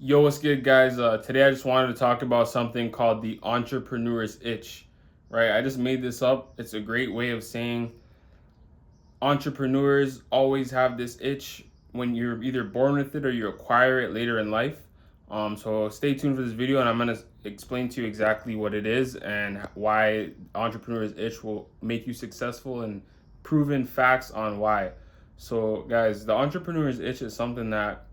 Yo, what's good, guys? Today I just wanted to talk about something called the entrepreneur's itch, right? I just made this up. It's a great way of saying entrepreneurs always have this itch when you're either born with it or you acquire it later in life. So stay tuned for this video, and I'm gonna explain to you exactly what it is and why entrepreneur's itch will make you successful and proven facts on why. So, guys, the entrepreneur's itch is something that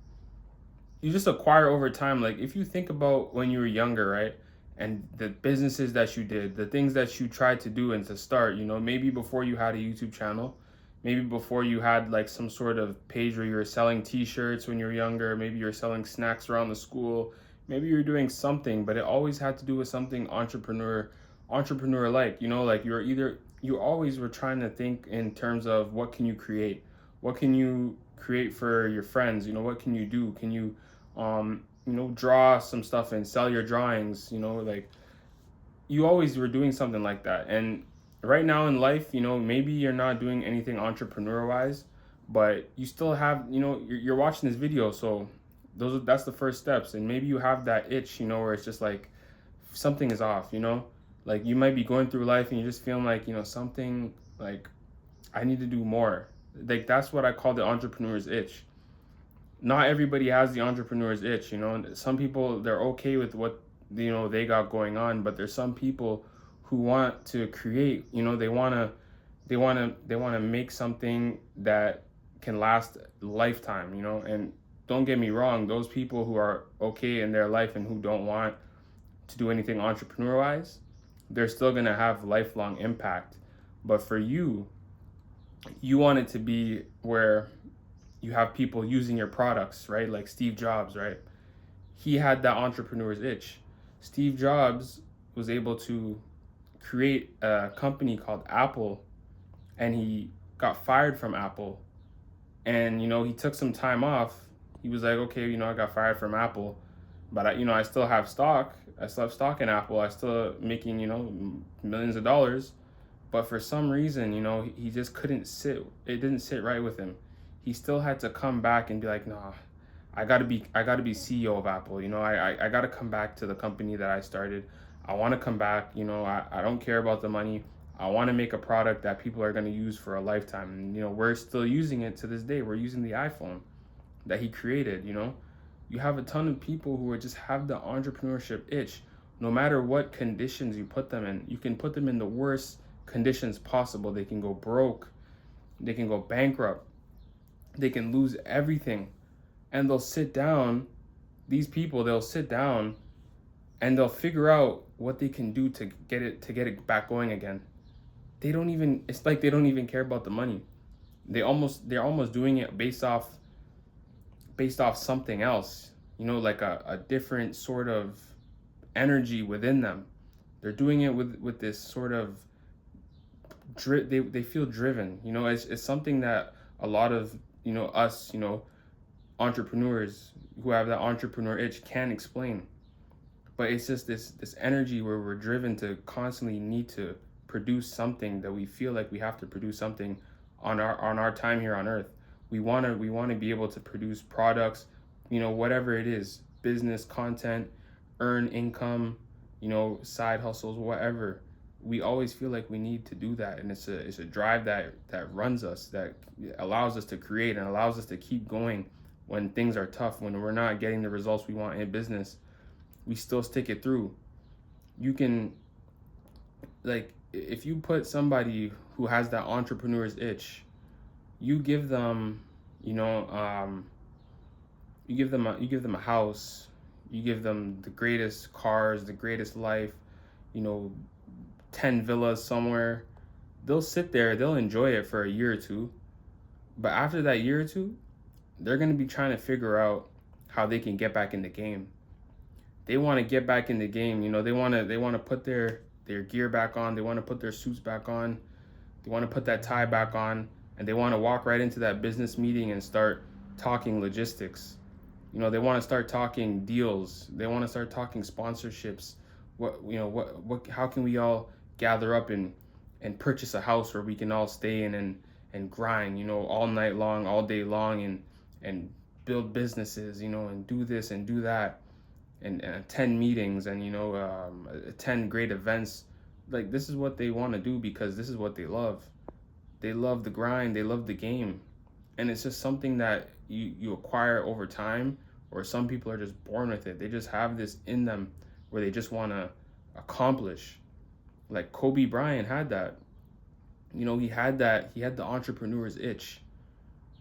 you just acquire over time. Like if you think about when you were younger, right? And the businesses that you did, the things that you tried to do and to start, maybe before you had a YouTube channel, maybe before you had like some sort of page where you were selling t-shirts when you were younger, maybe you're selling snacks around the school, maybe you're doing something, but it always had to do with something entrepreneur like, like you always were trying to think in terms of what can you create? What can you create for your friends? What can you do? Can you draw some stuff and sell your drawings? Like you always were doing something like that. And right now in life, maybe you're not doing anything entrepreneur wise, but you still have, you're watching this video. So that's the first steps. And maybe you have that itch, where it's just like something is off, like you might be going through life and you're just feeling like, something like I need to do more. Like that's what I call the entrepreneur's itch. Not everybody has the entrepreneur's itch. Some people, they're okay with what they got going on, but there's some people who want to create. They want to make something that can last a lifetime. And don't get me wrong, those people who are okay in their life and who don't want to do anything entrepreneur wise, they're still going to have lifelong impact. But for you want it to be where you have people using your products, right? Like Steve Jobs, right? He had that entrepreneur's itch. Steve Jobs was able to create a company called Apple, and he got fired from Apple. And he took some time off. He was like, okay, I got fired from Apple, but I still have stock. I still have stock in Apple. I still making millions of dollars. But for some reason, he just couldn't sit. It didn't sit right with him. He still had to come back and be like, nah, I gotta be CEO of Apple. I gotta come back to the company that I started. I want to come back. I don't care about the money. I want to make a product that people are gonna use for a lifetime. And we're still using it to this day. We're using the iPhone that he created. You have a ton of people who are just have the entrepreneurship itch. No matter what conditions you put them in, you can put them in the worst conditions possible. They can go broke, they can go bankrupt, they can lose everything, and they'll sit down. These people, they'll sit down and they'll figure out what they can do to get it back going again. It's like they don't even care about the money. They're almost doing it based off something else, like a different sort of energy within them. They're doing it with this sort of they feel driven. It's something that a lot of us entrepreneurs who have that entrepreneur itch can't explain. But it's just this energy where we're driven to constantly need to produce something, that we feel like we have to produce something on our time here on earth. We want to be able to produce products, whatever it is, business content, earn income, side hustles, whatever. We always feel like we need to do that, and it's a drive that runs us, that allows us to create and allows us to keep going when things are tough, when we're not getting the results we want in business. We still stick it through. You can, like, if you put somebody who has that entrepreneur's itch, you give them, you give them a house, you give them the greatest cars, the greatest life, 10 villas somewhere. They'll sit there, they'll enjoy it for a year or two, but after that year or two, they're going to be trying to figure out how they can get back in the game. They want to get back in the game. They want to put their gear back on. They want to put their suits back on. They want to put that tie back on, and they want to walk right into that business meeting and start talking logistics. They want to start talking deals. They want to start talking sponsorships. How can we all gather up and purchase a house where we can all stay in and grind, all night long, all day long, and build businesses, and do this and do that, and attend meetings, and attend great events. Like, this is what they want to do because this is what they love. They love the grind, they love the game. And it's just something that you acquire over time, or some people are just born with it. They just have this in them where they just want to accomplish. Like Kobe Bryant had that. He had that. He had the entrepreneur's itch.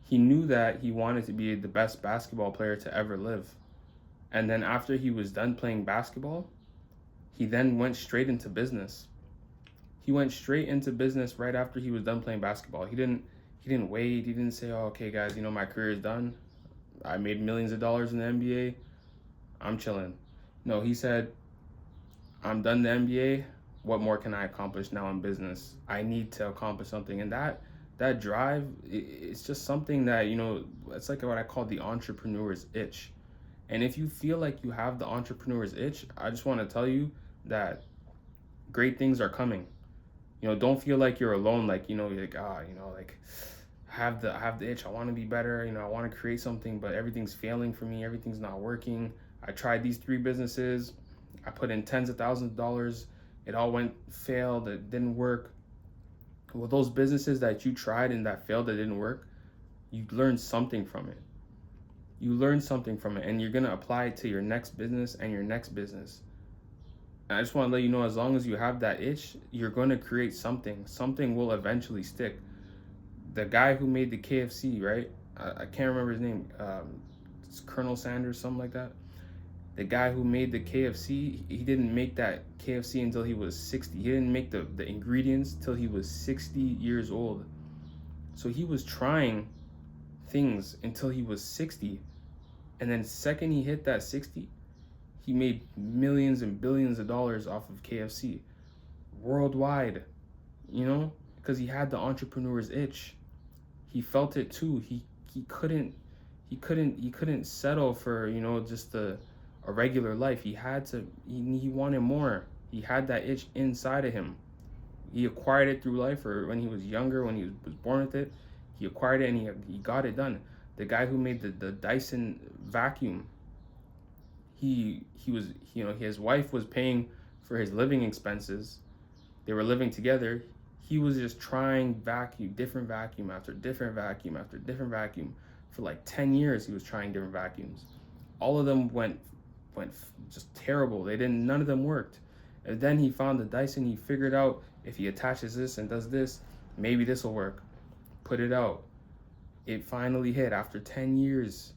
He knew that he wanted to be the best basketball player to ever live. And then after he was done playing basketball, he then went straight into business. He went straight into business right after he was done playing basketball. He didn't wait. He didn't say, "Oh, okay, guys, my career is done. I made millions of dollars in the NBA. I'm chilling." No, he said, "I'm done the NBA. What more can I accomplish now in business? I need to accomplish something." And that drive, it's just something that, it's like what I call the entrepreneur's itch. And if you feel like you have the entrepreneur's itch, I just want to tell you that great things are coming. Don't feel like you're alone. Like, you're like, like, I have the itch. I want to be better. I want to create something, but everything's failing for me. Everything's not working. I tried these 3 businesses. I put in tens of thousands of dollars. It all failed. It didn't work. Well, those businesses that you tried and that failed, that didn't work, you learned something from it. You learned something from it, and you're going to apply it to your next business and your next business. And I just want to let you know, as long as you have that itch, you're going to create something. Something will eventually stick. The guy who made the KFC, right? I can't remember his name. It's Colonel Sanders, something like that. The guy who made the KFC, he didn't make that KFC until he was 60. He didn't make the ingredients till he was 60 years old. So he was trying things until he was 60. And then second he hit that 60, he made millions and billions of dollars off of KFC worldwide, because he had the entrepreneur's itch. He felt it too. He couldn't settle for, just a regular life. He wanted more. He had that itch inside of him. He acquired it through life, or when he was younger, when he was born with it. He acquired it, and he got it done. The guy who made the Dyson vacuum, he was, his wife was paying for his living expenses. They were living together. He was just trying different vacuum after different vacuum after different vacuum. For like 10 years, he was trying different vacuums. All of them went just terrible. None of them worked. And then he found the Dyson. He figured out, if he attaches this and does this, maybe this will work. Put it out. It finally hit after 10 years.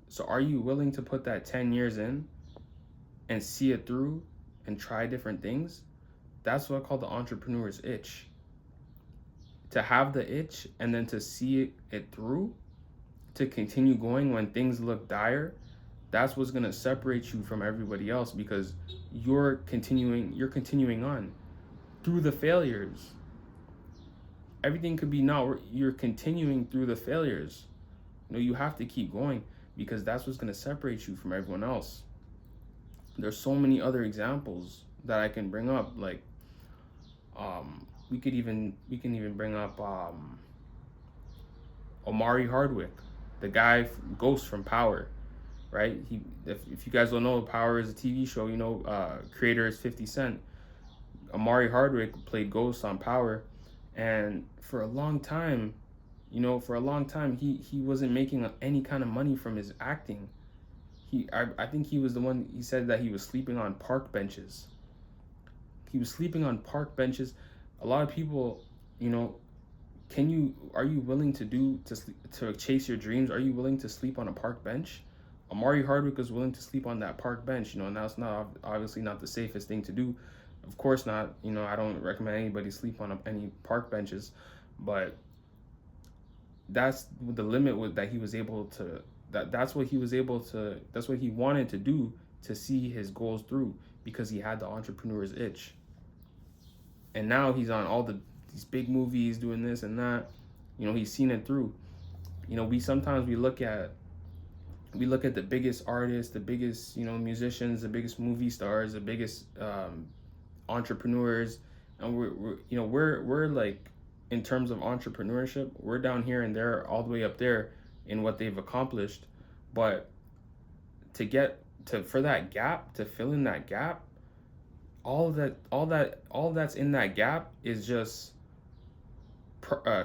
So are you willing to put that 10 years in and see it through and try different things? That's what I call the entrepreneur's itch. To have the itch and then to see it through, to continue going when things look dire, that's what's going to separate you from everybody else, because you're continuing on through the failures. Everything could be you're continuing through the failures. You have to keep going, because that's what's going to separate you from everyone else. There's so many other examples that I can bring up. Like, we can even bring up Omari Hardwick, the guy Ghost from Power, right? If you guys don't know, Power is a TV show. Creator is 50 Cent. Omari Hardwick played Ghost on Power, and for a long time, he wasn't making any kind of money from his acting. I think he was the one. He said that he was sleeping on park benches. He was sleeping on park benches. A lot of people, are you willing to chase your dreams? Are you willing to sleep on a park bench? Omari Hardwick was willing to sleep on that park bench, and that's obviously not the safest thing to do. Of course not. I don't recommend anybody sleep on any park benches, but that's the limit that he was able to. That's what he wanted to do to see his goals through, because he had the entrepreneur's itch. And now he's on all these big movies doing this and that. He's seen it through. We sometimes look at the biggest artists, the biggest, musicians, the biggest movie stars, the biggest entrepreneurs, and we're like, in terms of entrepreneurship, we're down here and they're all the way up there in what they've accomplished. But to get to for that gap, to fill in that gap, all that's in that gap is just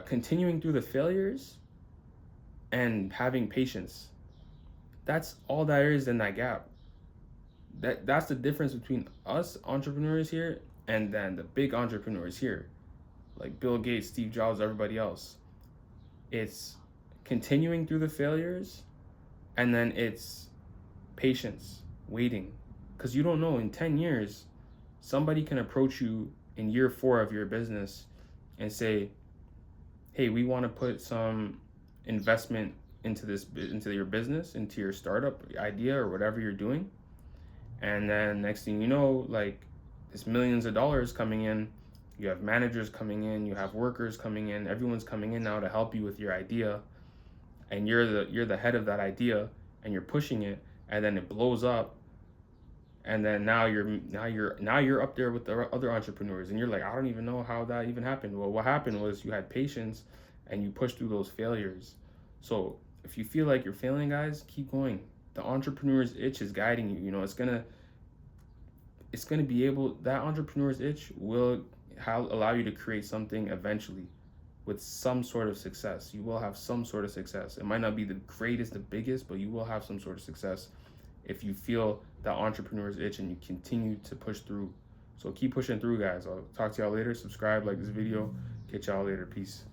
continuing through the failures and having patience. That's all that is in that gap. That's the difference between us entrepreneurs here and then the big entrepreneurs here, like Bill Gates, Steve Jobs, everybody else. It's continuing through the failures, and then it's patience, waiting, because you don't know, in 10 years somebody can approach you in year 4 of your business and say, hey, we want to put some investment into your business, into your startup idea or whatever you're doing. And then next thing you know, like, there's millions of dollars coming in. You have managers coming in, you have workers coming in, everyone's coming in now to help you with your idea. And you're the head of that idea, and you're pushing it, and then it blows up. And then now you're up there with the other entrepreneurs, and you're like, I don't even know how that even happened. Well, what happened was you had patience and you pushed through those failures. So if you feel like you're failing, guys, keep going. The entrepreneur's itch is guiding you. You know, it's gonna be able, that entrepreneur's itch will allow you to create something eventually with some sort of success. You will have some sort of success. It might not be the greatest, the biggest, but you will have some sort of success if you feel that entrepreneur's itch and you continue to push through. So keep pushing through, guys. I'll talk to y'all later. Subscribe, like this video. Catch y'all later. Peace.